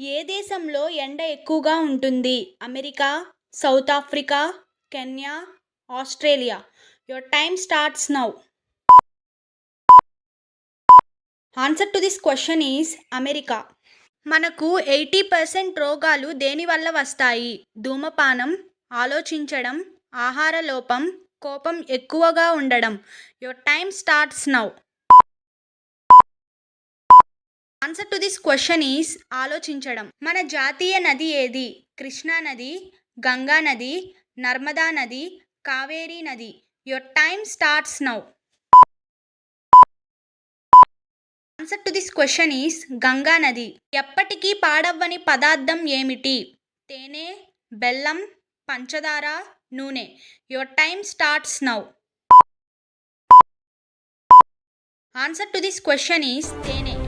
ఏ దేశంలో ఎండ ఎక్కువగా ఉంటుంది? America, south Africa, Kenya, Australia. Your time starts now. Answer to this question is America. మనకు 80% రోగాలు దేనివల్ల వస్తాయి? ధూమపానం, ఆలోచించడం, ఆహార లోపం, కోపం ఎక్కువగా ఉండడం. Your time starts now. Answer to this question is ఆలోచించడం. మన జాతీయ నది ఏది? కృష్ణా నది, గంగా నది, నర్మదా నది, కావేరీ నది. Your time starts now. Answer to this question is Ganga నది. ఎప్పటికీ పాడవ్వని పదార్థం ఏమిటి? తేనె, బెల్లం, పంచదార, నూనె. Your time starts now. Answer to this question is తేనె.